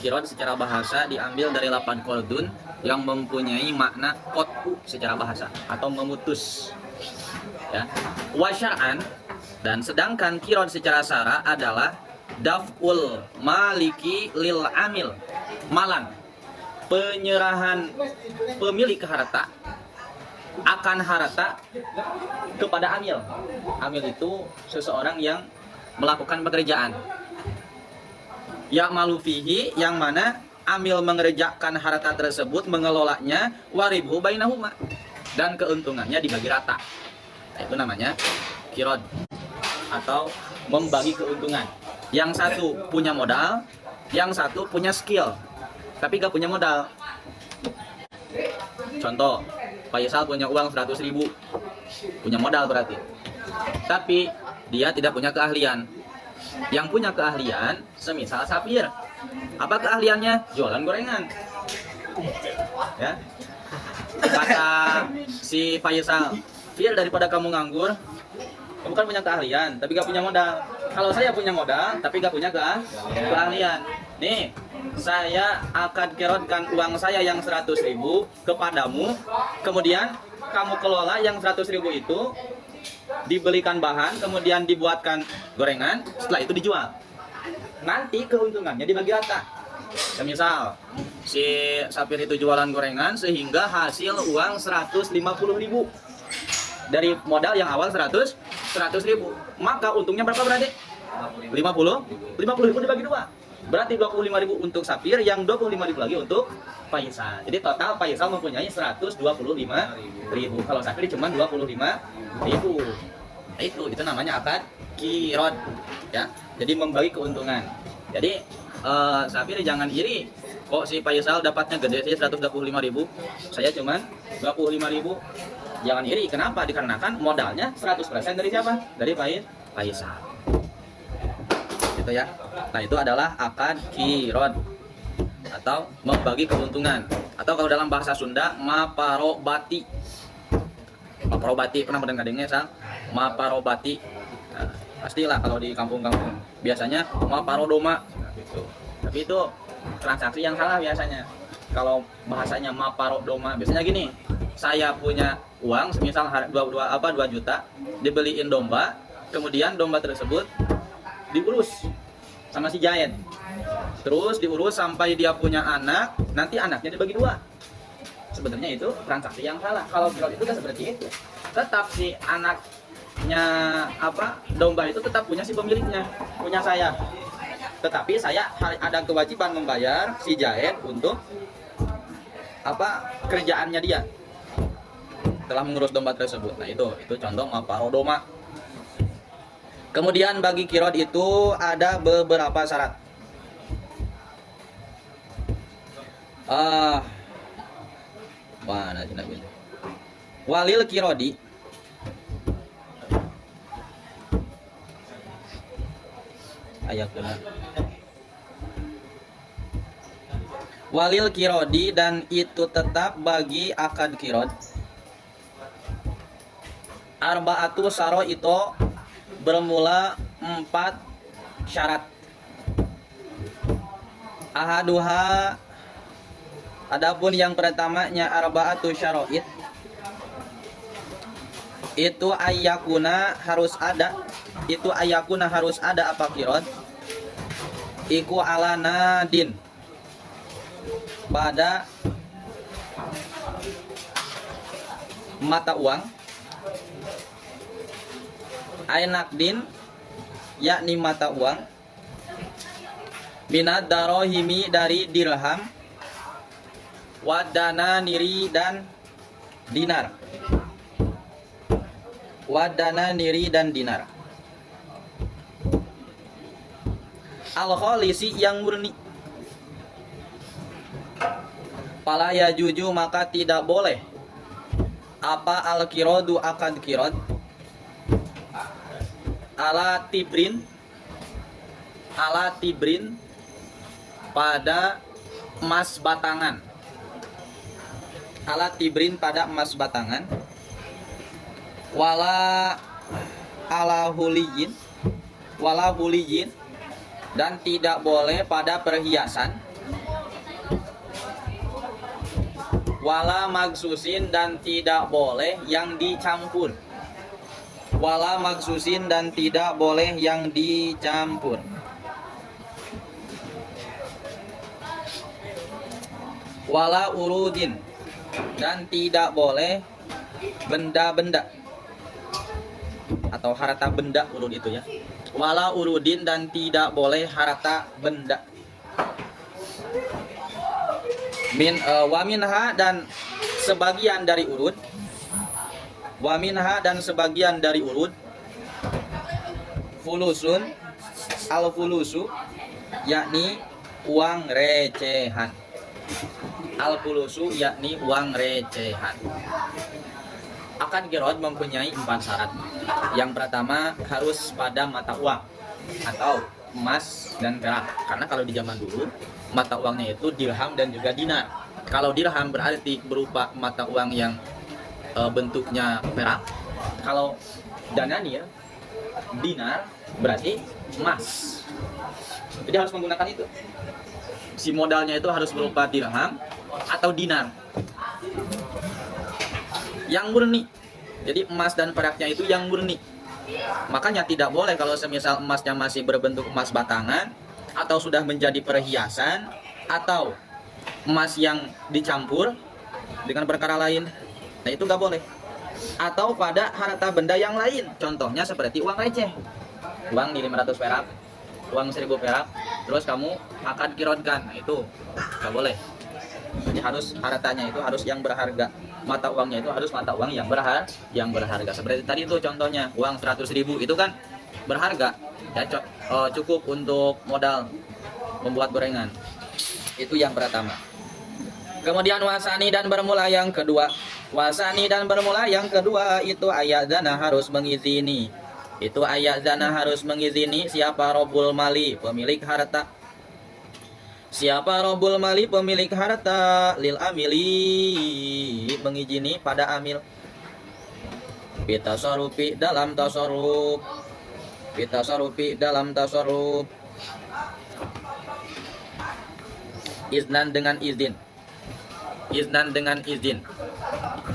Kirod secara bahasa diambil dari lafaz qordun yang mempunyai makna qot'u secara bahasa atau memutus. Ya. Wa syar'an, dan sedangkan kirod secara syara adalah daf'ul maliki lil amil, malan, penyerahan pemilik harta akan harta kepada amil. Amil itu seseorang yang melakukan pekerjaan. Ya malufihi, yang mana amil mengerjakan harta tersebut, mengelolanya, waribhu bainahuma, dan keuntungannya dibagi rata. Nah, itu namanya kirod atau membagi keuntungan. Yang satu punya modal, yang satu punya skill, tapi gak punya modal. Contoh, Faisal punya uang 100.000, punya modal berarti, tapi dia tidak punya keahlian. Yang punya keahlian semisal Sapir, apa keahliannya? Jualan gorengan. Ya, kata si Faisal, Fir, daripada kamu nganggur, kamu kan punya keahlian tapi gak punya modal. Kalau saya punya modal tapi gak punya keahlian, nih saya akan kirodkan uang saya yang 100.000 kepadamu, kemudian kamu kelola yang 100.000 itu, dibelikan bahan, kemudian dibuatkan gorengan, setelah itu dijual. Nanti keuntungannya dibagi rata. Ya, misal si Sapir itu jualan gorengan sehingga hasil uang 150.000 dari modal yang awal 100.000, maka untungnya berapa berarti? 50.000 dibagi dua, berarti 25.000 untuk Sapir, yang 25.000 lagi untuk Faisal. Jadi total Faisal mempunyai 125.000, kalau Sapir cuma 25.000. Itu namanya akad kirod, ya. Jadi membagi keuntungan. Jadi Sapir jangan iri, kok si Faisal dapatnya gede sih 125.000, saya cuma 25.000. Jangan iri, kenapa? Dikarenakan modalnya 100% dari siapa? Dari Faisal. Itu ya. Nah, itu adalah akad kirod atau membagi keuntungan, atau kalau dalam bahasa Sunda maparobati. Maparobati pernah mendengarnya, Sal? Maparobati. Nah, pastilah kalau di kampung-kampung biasanya maparodoma. Nah, gitu. Tapi itu transaksi yang salah biasanya. Kalau bahasanya maparodoma biasanya gini, saya punya uang semisal 2 juta, dibeliin domba, kemudian domba tersebut diurus sama si Jayen, terus diurus sampai dia punya anak, nanti anaknya dibagi dua. Sebenarnya itu transaksi yang salah. Kalau kirod itu kan seperti itu, tetap si anaknya domba itu tetap punya si pemiliknya, punya saya, tetapi saya ada kewajiban membayar si Jayen untuk kerjaannya dia telah mengurus domba tersebut. Nah, itu contoh maparodoma. Kemudian bagi kirod itu ada beberapa syarat. Mana sih? Walil kirodi, ayat benar. Walil kirodi, dan itu tetap bagi akad kirod, arba'atu saro itu bermula 4 syarat. Ahaduha, adapun yang pertamanya arba'atu syaroid, itu ayakuna harus ada, apa kirod? Iku ala nadin, pada mata uang, ainakdin, yakni mata uang, minad darohimi, dari dirham, wadana niri, dan dinar. Wadana niri dan dinar. Al-khalisi, yang murni. Fala yajuju, maka tidak boleh apa al-kirodu, akad kirod, ala tibrin, pada emas batangan. Ala tibrin, pada emas batangan. Wala ala huliyin, dan tidak boleh pada perhiasan. Wala magsusin dan tidak boleh yang dicampur. Wala magsusin dan tidak boleh yang dicampur. Wala urudin dan tidak boleh benda-benda atau harta benda, urud itu ya. Wala urudin dan tidak boleh harta benda. Waminha dan sebagian dari urud. Waminha dan sebagian dari urud. Fulusun, al-fulusu, yakni uang recehan. Al-fulusu yakni uang recehan. Akad qiraat mempunyai 4 syarat. Yang pertama harus pada mata uang atau emas dan perak. Karena kalau di zaman dulu mata uangnya itu dirham dan juga dinar. Kalau dirham berarti berupa mata uang yang bentuknya perak. Kalau dananir, dinar berarti emas. Jadi harus menggunakan itu. Si modalnya itu harus berupa dirham atau dinar yang murni. Jadi emas dan peraknya itu yang murni. Makanya tidak boleh kalau semisal emasnya masih berbentuk emas batangan atau sudah menjadi perhiasan atau emas yang dicampur dengan perkara lain. Nah itu nggak boleh. Atau pada harta benda yang lain. Contohnya seperti uang receh. Uang 500 perak, uang 1000 perak, terus kamu akan qiraatkan. Nah itu nggak boleh. Jadi harus hartanya itu harus yang berharga. Mata uangnya itu harus mata uang yang berharga. Seperti tadi itu contohnya uang 100.000 itu kan berharga ya, cukup untuk modal membuat gorengan. Itu yang pertama. Kemudian wasani dan bermula yang kedua. Wasani dan bermula yang kedua itu ayat zana harus mengizini. Itu ayat zana harus mengizini siapa robul mali, pemilik harta. Siapa robul mali, pemilik harta, lil amili, mengizini pada amil. Bitasarufi dalam tasarruf. Bitasarufi dalam tasarruf. Iznan dengan izin. Iznan dengan izin.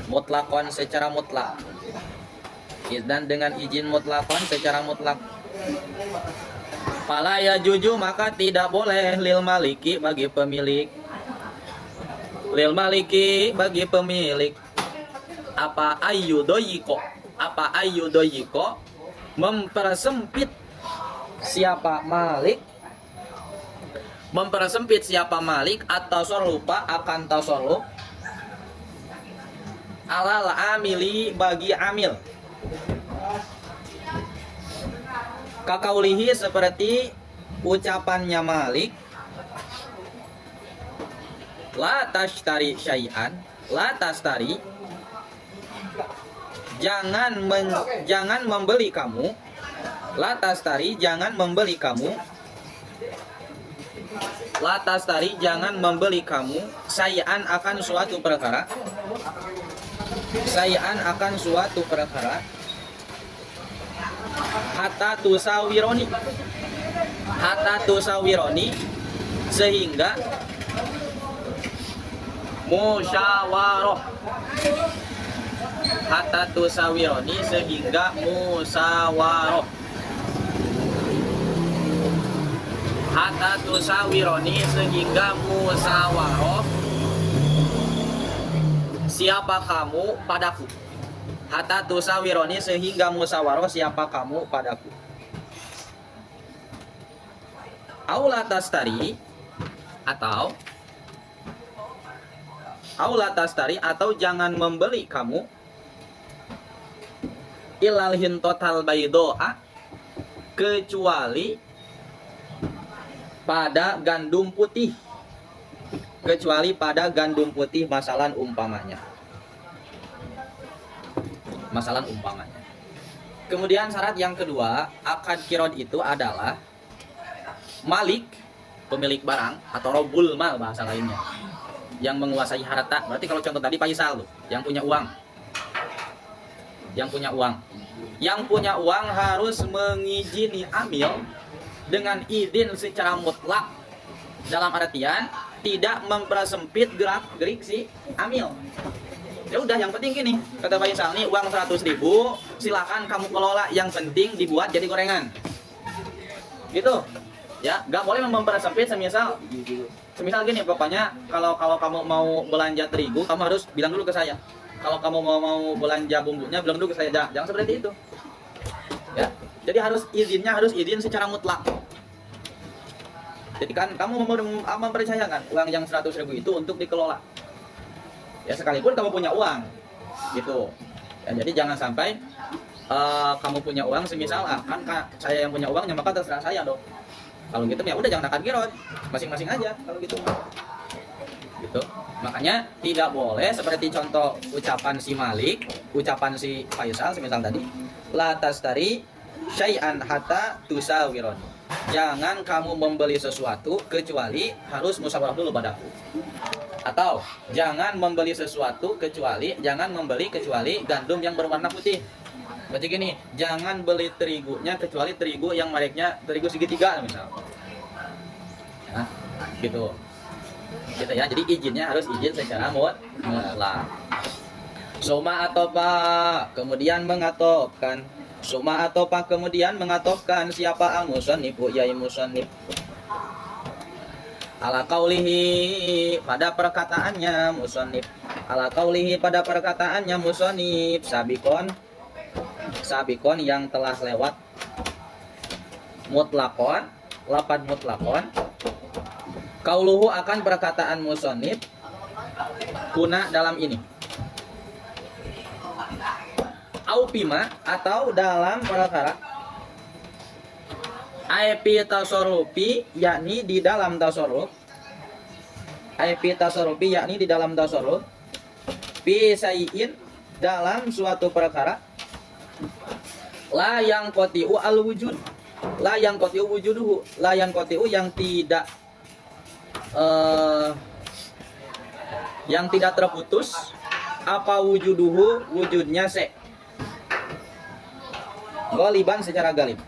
Mutlakon secara mutlak. Iznan dengan izin mutlakon secara mutlak. Fala ya juju maka tidak boleh lil maliki bagi pemilik. Lil maliki bagi pemilik. Apa ayyudoyiko? Apa ayyudoyiko? Mempersempit siapa malik. Mempersempit siapa malik atau sorlupa akan tasorlup. Alal amili bagi amil. Kakaulihi seperti ucapannya Malik, la tashtari syai'an, la tashtari, jangan membeli kamu, la tashtari jangan membeli kamu, la tashtari jangan membeli kamu, syai'an akan suatu perkara, syai'an akan suatu perkara. Hatta tusawironi, hatta tusawironi, sehingga musyawaroh. Hatta tusawironi, sehingga musyawaroh. Hatta tusawironi, sehingga musyawaroh. Siapa kamu padaku? Hatta tusawironi, sehingga musyawarah siapa kamu padaku. Aula tastari atau jangan membeli kamu ilal hintotal baidoa kecuali pada gandum putih. Kecuali pada gandum putih masalan umpamanya. Masalah umpamanya. Kemudian syarat yang kedua, akad qiraat itu adalah malik, pemilik barang, atau robul mal bahasa lainnya, yang menguasai harta. Berarti kalau contoh tadi Faisal tuh, yang punya uang. Yang punya uang. Yang punya uang harus mengizini amil dengan izin secara mutlak. Dalam artian tidak mempersempit gerak-gerik si amil. Ya udah, yang penting gini, kata Faisal nih, uang 100.000 silakan kamu kelola, yang penting dibuat jadi gorengan. Gitu. Ya, nggak boleh mempersempit. Semisal gini, pokoknya kalau kamu mau belanja terigu, kamu harus bilang dulu ke saya. Kalau kamu mau belanja bumbunya, bilang dulu ke saya. Jangan seperti itu. Ya. Jadi harus izin secara mutlak. Jadi kan kamu mempercayakan uang yang 100.000 itu untuk dikelola. Ya, sekalipun kamu punya uang, gitu. Ya, jadi jangan sampai kamu punya uang, semisal kan saya yang punya uangnya, maka terserah saya dong. Kalau gitu ya udah, jangan akad kirot, masing-masing aja kalau gitu. Gitu. Makanya tidak boleh seperti contoh ucapan si Malik, ucapan si Faisal semisal tadi, la tastari syai'an hatta tusawiron. Jangan kamu membeli sesuatu kecuali harus musyawarah dulu padaku. Atau jangan membeli sesuatu kecuali gandum yang berwarna putih. Berarti gini, jangan beli terigunya kecuali terigu yang mereknya terigu segitiga misal. Nah, gitu. Gitu ya. Jadi izinnya harus izin secara mutlak. Soma atau pak kemudian mengatofkan. Soma atau pak kemudian mengatofkan siapa al-musannif, yai musannif. Ala qaulihi pada perkataannya musannif. Ala qaulihi pada perkataannya musannif, sabikon yang telah lewat, mutlakon, lapad mutlakon. Qauluhu akan perkataan musannif kuna dalam ini. Au pima atau dalam perkara Aipi tasorupi yakni di dalam tasoruf. Aipi tasorupi yakni di dalam tasoruf. Fi sayin dalam suatu perkara. La yang kotiu al wujud. La yang kotiu wujuduhu. La yang kotiu yang tidak terputus. Apa wujuduhu wujudnya se. Goliban secara galib.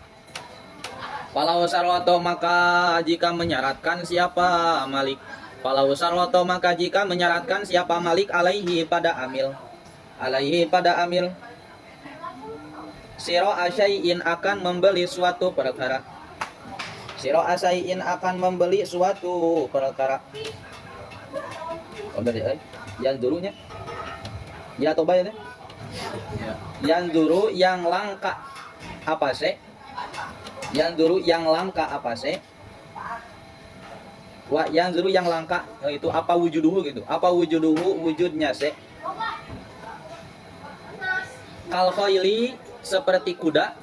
Walau sarwato maka jika menyaratkan siapa malik. Walau sarwato maka jika menyaratkan siapa malik alaihi pada amil. Alaihi pada amil. Siro asyai'in akan membeli suatu perkara. Siro asyai'in akan membeli suatu perkara. Oh dari yang durunya. Ya atau bayar ya? Yang duru yang langka apa sih? Yang dulu yang langka apa sih? Wah, yang dulu yang langka itu apa wujuduhu gitu? Apa wujuduhu wujudnya sih? Kal khoili seperti kuda.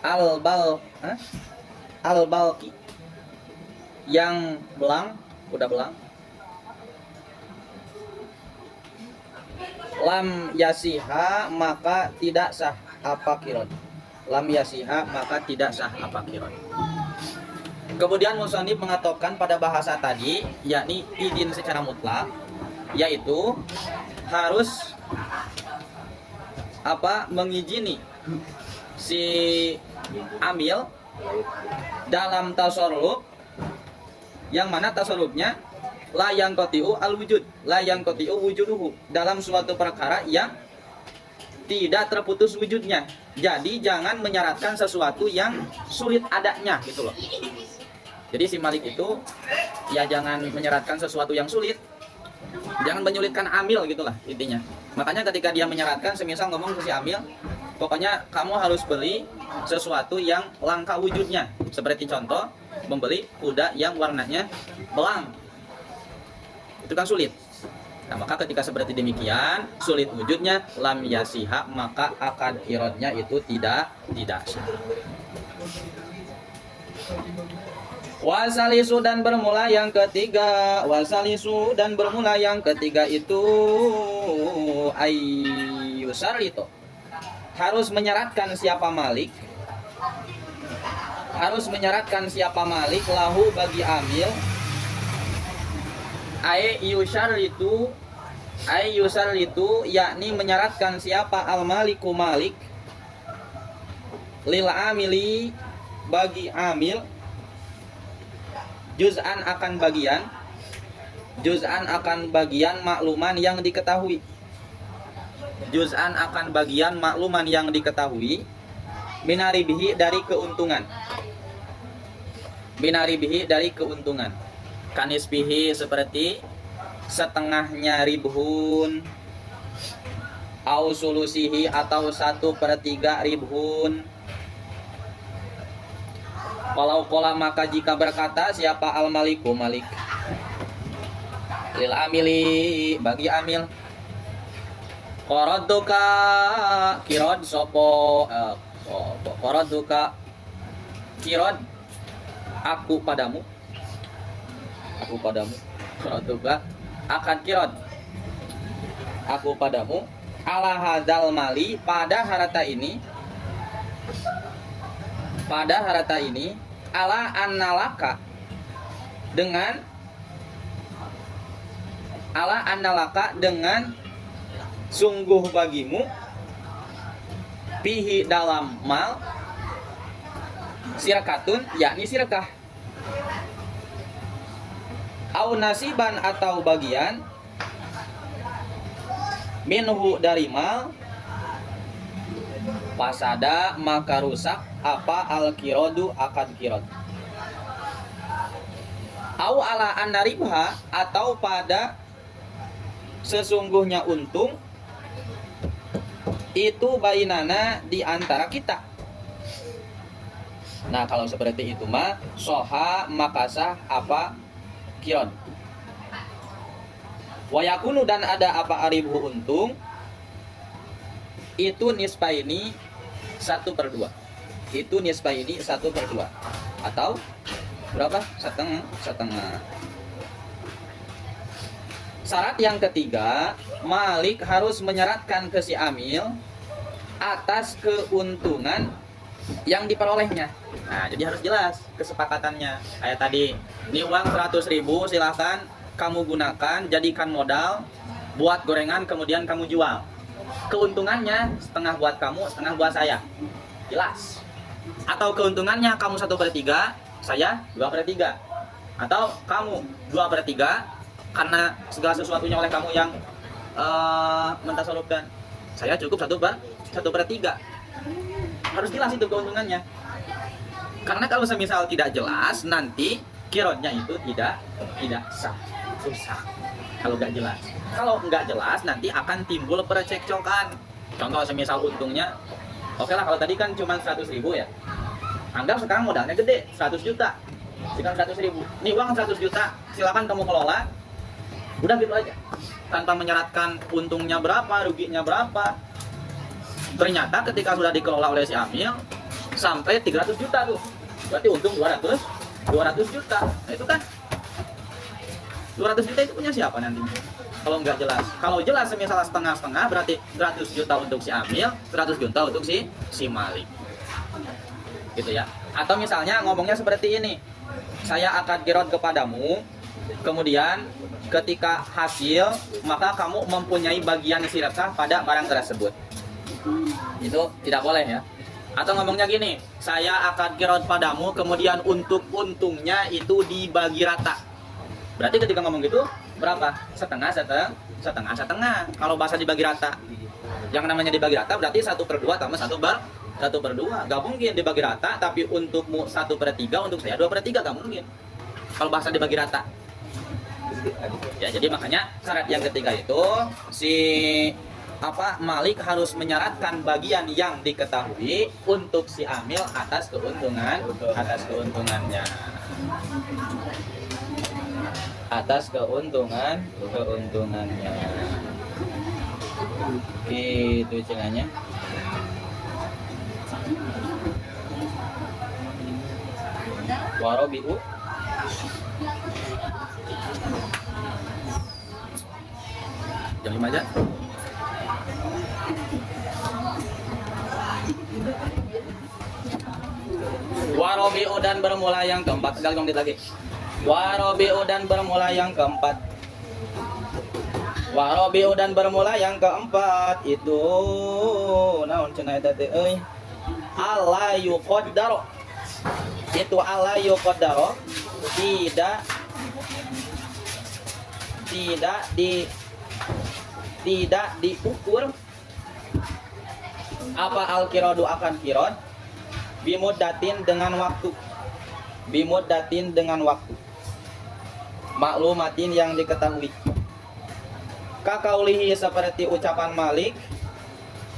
Al balki yang belang, kuda belang. Lam yasiha maka tidak sah apa kirot. Lam yasiha maka tidak sah apa kirot. Kemudian musannif mengatofkan pada bahasa tadi, yakni izin secara mutlak, yaitu harus mengizini si amil dalam tasarruf, yang mana tasarrufnya la yang kotiu al wujud, la yang kotiu wujuduhu, dalam suatu perkara yang tidak terputus wujudnya. Jadi jangan menyaratkan sesuatu yang sulit adanya gitu loh. Jadi si Malik itu ya jangan menyaratkan sesuatu yang sulit, jangan menyulitkan amil gitulah intinya. Makanya ketika dia menyaratkan, semisal ngomong ke si amil, pokoknya kamu harus beli sesuatu yang langka wujudnya. Seperti contoh membeli kuda yang warnanya belang, itu kan sulit. Nah, maka ketika seperti demikian sulit wujudnya, lam yasiha maka akad kirotnya itu tidak sah. Wasalisu dan bermula yang ketiga. Wasalisu dan bermula yang ketiga itu ayyusarito, harus menyaratkan siapa malik. Harus menyaratkan siapa malik lahu bagi amil. Ayyusar itu yakni menyaratkan siapa al-maliku malik lil amili bagi amil juz'an akan bagian, juz'an akan bagian makluman yang diketahui, juz'an akan bagian makluman yang diketahui, minaribihi dari keuntungan, minaribihi dari keuntungan, kanisbihi seperti setengahnya ribhun, au sulusihi atau 1/3 ribhun. Walau kola maka jika berkata siapa al-maliku malik, lil amili bagi amil, qaraduka kirad sopo qaraduka kirad aku padamu, aku padamu, qaraduka akan kirad aku padamu, ala hadzal mali pada harta ini, pada harta ini, ala annalaka dengan, ala annalaka dengan sungguh bagimu, fihi dalam mal, sirkatun yakni sirkah, au nasiban atau bagian, minhu dari mal, pasada maka rusak apa al-kiradu akan kirad, au ala anaribha atau pada sesungguhnya untung itu bainana di antara kita. Nah kalau seperti itu mah soha makasah apa kirad. Wayakunu dan ada apa aribu untung itu nisbah ini 1/2. Itu nisbah ini 1/2 atau berapa? Setengah. Syarat yang ketiga, malik harus menyeratkan ke si amil atas keuntungan yang diperolehnya. Nah, jadi harus jelas kesepakatannya. Kayak tadi, ini uang 100.000 silahkan kamu gunakan jadikan modal buat gorengan kemudian kamu jual. Keuntungannya setengah buat kamu, setengah buat saya. Jelas. Atau keuntungannya kamu 1/3, saya 2/3. Atau kamu 2/3 karena segala sesuatunya oleh kamu yang mentasarufkan. Saya cukup 1/3. Harus jelas itu keuntungannya. Karena kalau semisal tidak jelas, nanti kirodnya itu tidak sah, susah. Kalau nggak jelas. Kalau nggak jelas, nanti akan timbul percekcokan. Contoh semisal untungnya, oke lah kalau tadi kan cuma 100.000 ya. Anggap sekarang modalnya gede, 100 juta. Sekarang 100.000. Ini uang 100 juta, silakan kamu kelola. Udah gitu aja. Tanpa menyeratkan untungnya berapa, ruginya berapa. Ternyata ketika sudah dikelola oleh si amil sampai 300 juta tuh. Berarti untung 200 juta. Nah itu kan 200 juta itu punya siapa nanti? Kalau nggak jelas. Kalau jelas misalnya setengah-setengah berarti 100 juta untuk si amil, 100 juta untuk si malik. Gitu ya. Atau misalnya ngomongnya seperti ini. Saya akan kirot kepadamu, kemudian ketika hasil maka kamu mempunyai bagian sirkah pada barang tersebut. Itu tidak boleh ya. Atau ngomongnya gini, saya akan kirot padamu, kemudian untuk untungnya itu dibagi rata. Berarti ketika ngomong gitu berapa? Setengah. Kalau bahasa dibagi rata, yang namanya dibagi rata berarti 1/2 tambah 1/2. Gak mungkin dibagi rata, tapi untukmu 1/3, untuk saya 2/3, gak mungkin. Kalau bahasa dibagi rata. Ya jadi makanya syarat yang ketiga itu si malik harus menyaratkan bagian yang diketahui untuk si amil atas keuntungannya. Atas keuntungannya. Itu cenanya. Warobiu jam 5 aja. Warobiu dan bermula yang keempat. Lagi. Warobiu dan bermula yang keempat. Warobiu dan bermula yang keempat itu naon cenah eta teh Allah yuqaddaro. Itu Allah yuqaddaro tidak diukur apa al-kiradu akan kirod bimuddatin dengan waktu, maklumatin yang diketahui. Kakaulihi seperti ucapan Malik,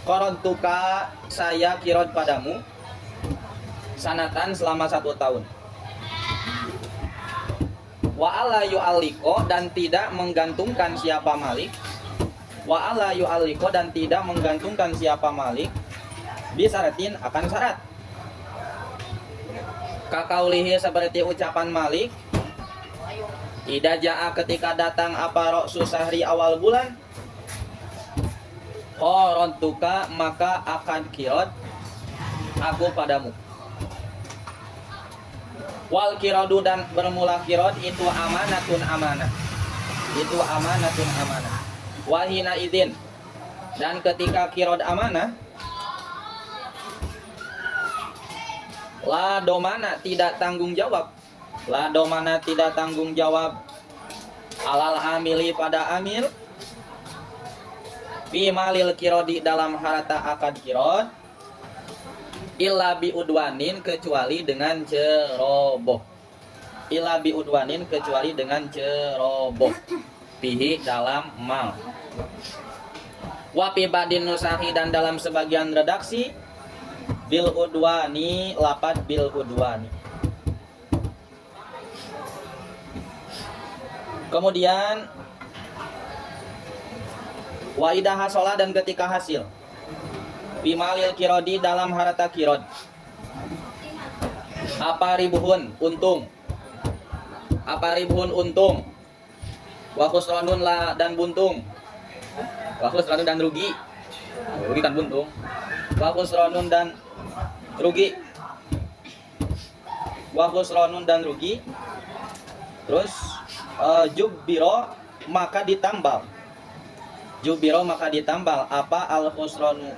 qaradtuka saya kirod padamu sanatan selama 1 tahun. Wa ala yu'alliko dan tidak menggantungkan siapa Malik. Wa ala yu'alliko dan tidak menggantungkan siapa Malik bisaratin akan syarat. Kakaulihi seperti ucapan Malik, ida ja'a ketika datang apa roksu sahri awal bulan, qaradtuka maka akan kirod aku padamu. Wal kiradu dan bermula kirod itu amanatun amanah. Itu amanatun amanah. Wahina idin dan ketika kirod amanah, la domana tidak tanggung jawab. La domana tidak tanggung jawab alal amili pada amil bimalil kirodi dalam harta akad kirod illa biudwanin kecuali dengan ceroboh. Illa biudwanin kecuali dengan ceroboh pihi dalam mal. Wapi badin nusahi dan dalam sebagian redaksi bil udwani lapat bil udwani. Kemudian wa idah hasola dan ketika hasil bimalil kirodi dalam harta kirod apa ribuhun untung, apa ribuhun untung, wa khusranun la dan buntung, wa khusranun dan rugi, rugi kan buntung, wa khusranun dan rugi, wa khusranun dan rugi. Terus jubbiro maka ditambal, jubbiro maka ditambal apa al khusranu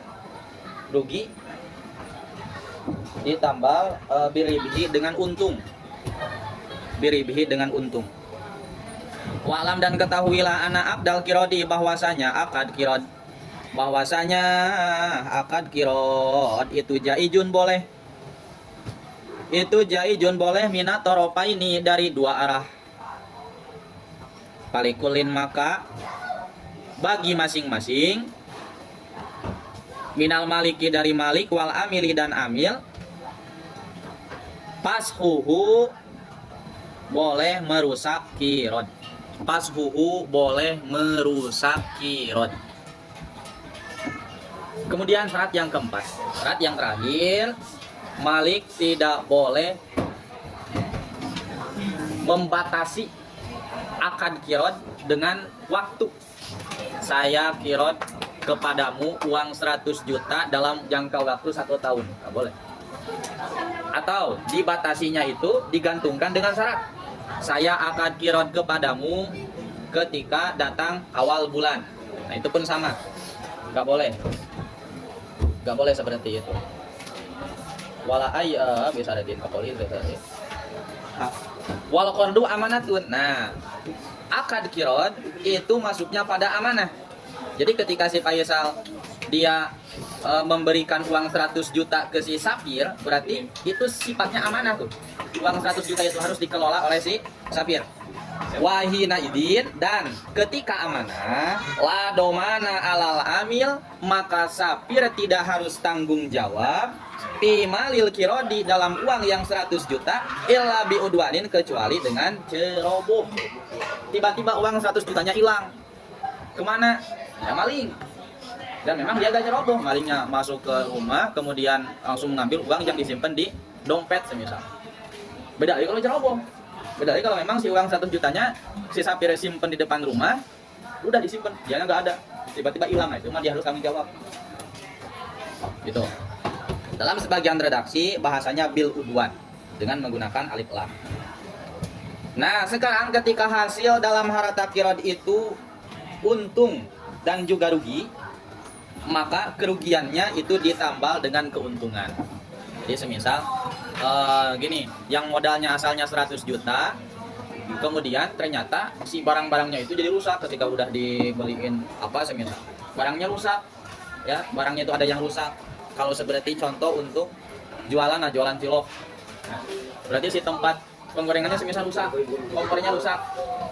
rugi ditambal biribihi dengan untung, biribihi dengan untung. Wa'lam dan ketahuilah anak abdal kirodi bahwasanya akad kirod, bahwasanya akad kirod itu jaijun boleh, itu jaijun boleh minat toropaini dari 2 arah. Palikulin maka bagi masing-masing minal maliki dari malik wal amili dan amil pashuhu boleh merusak kirod, pashuhu boleh merusak kirod. Kemudian syarat yang keempat, syarat yang terakhir, malik tidak boleh membatasi akad kirod dengan waktu. Saya kirod kepadamu uang 100 juta dalam jangka waktu 1 tahun, nggak boleh. Atau dibatasinya itu digantungkan dengan syarat, saya akad kirod kepadamu ketika datang awal bulan. Nah itu pun sama, nggak boleh, nggak boleh seperti itu. Wala ayya bisa ada di kapolri tadi. Wal qardu amanatun. Nah, akad kirod itu masuknya pada amanah. Jadi ketika si Faisal dia memberikan uang 100 juta ke si Sapir, berarti itu sifatnya amanah tuh. Uang 100 juta itu harus dikelola oleh si Sapir. Wahina idin dan ketika amanah la domana alal amil maka Sapir tidak harus tanggung jawab pimalil kirodi dalam uang yang 100 juta illa biudwanin kecuali dengan ceroboh. Tiba-tiba uang 100 jutanya hilang. Kemana? Ya maling. Dan memang dia agak ceroboh. Malingnya masuk ke rumah kemudian langsung mengambil uang yang disimpan di dompet semisal. Beda lagi kalau ceroboh. Beda lagi kalau memang si uang 100 jutanya si Sapir simpen di depan rumah, udah disimpan, dia nggak ada, tiba-tiba hilang, nah itu mah dia harus tanggung jawab. Gitu. Dalam sebagian redaksi bahasanya bil udwan dengan menggunakan alif lam. Nah sekarang ketika hasil dalam harta kirod itu untung dan juga rugi, maka kerugiannya itu ditambal dengan keuntungan. Jadi semisal gini, yang modalnya asalnya 100 juta, kemudian ternyata si barang-barangnya itu jadi rusak ketika udah dibeliin apa semisal barangnya rusak, ya barangnya itu ada yang rusak. Kalau seperti contoh untuk jualan, nah jualan cilok, nah, berarti si tempat penggorengannya semisal rusak, kompornya rusak.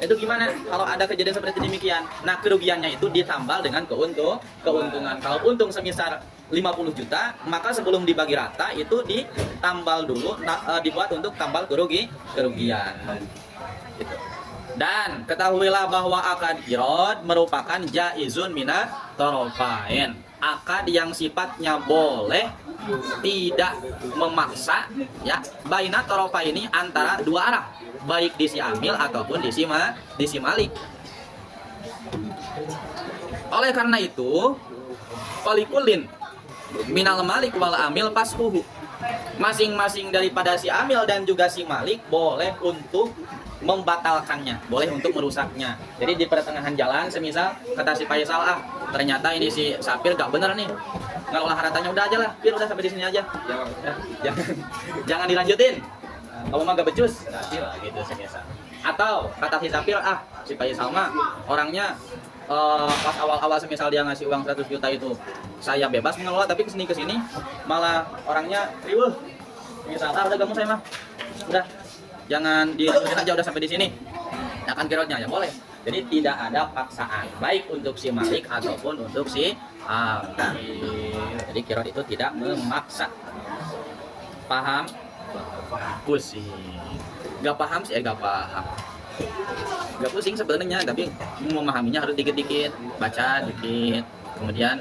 Itu gimana kalau ada kejadian seperti demikian? Nah, kerugiannya itu ditambal dengan keuntungan. Kalau untung semisal 50 juta, maka sebelum dibagi rata itu ditambal dulu, dibuat untuk tambal kerugian. Gitu. Dan ketahuilah bahwa akad irad merupakan jaizun mina torofain. Akad yang sifatnya boleh, tidak memaksa, ya, baina torofa ini antara dua arah, baik di si amil ataupun di si malik. Oleh karena itu, falikulin minal malik wal amil pashuhu, masing-masing daripada si amil dan juga si malik boleh untuk membatalkannya, boleh untuk merusaknya. Jadi di pertengahan jalan, semisal kata si Faisal, ternyata ini si Sapir gak bener nih, nggak olah haratanya, udah aja lah, Pir udah sampai di sini aja, jangan dilanjutin, kamu mah gak becus, nah, gitu semisal. Atau kata si Sapir, si Faisal mah orangnya pas awal-awal semisal dia ngasih uang 100 juta itu saya bebas mengelola, tapi kesini malah orangnya riweuh, misal udah kamu saya mah udah jangan dilanjutin aja, udah sampai di sini, akan kirotnya ya boleh. Jadi tidak ada paksaan, baik untuk si malik ataupun untuk si amil. Jadi kirot itu tidak memaksa. Paham? Pusing. Gak paham sih, gak paham. Gak pusing sebenarnya, tapi memahaminya harus dikit-dikit, baca dikit, kemudian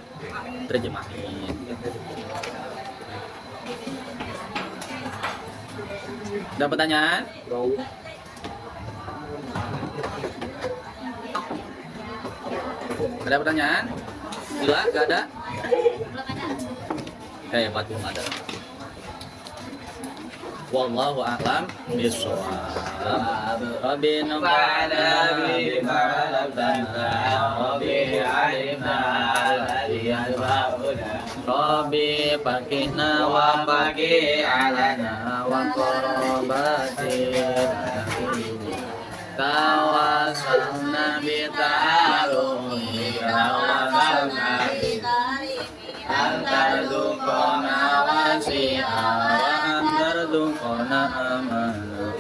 terjemahin. Ada pertanyaan? Ada pertanyaan? Gila, gak ada? Hebat, belum ada. Wallahu a'lam bishawab. Rabbi nafa'na bima 'allamtana, Rabbi 'allimna alladhi yanfa'una, Rabbi faqihna wa faqih 'alana wa qarabatina tawassalna bi ta'arufika wa salna antar dukona wasi'a wa antar dukona amana.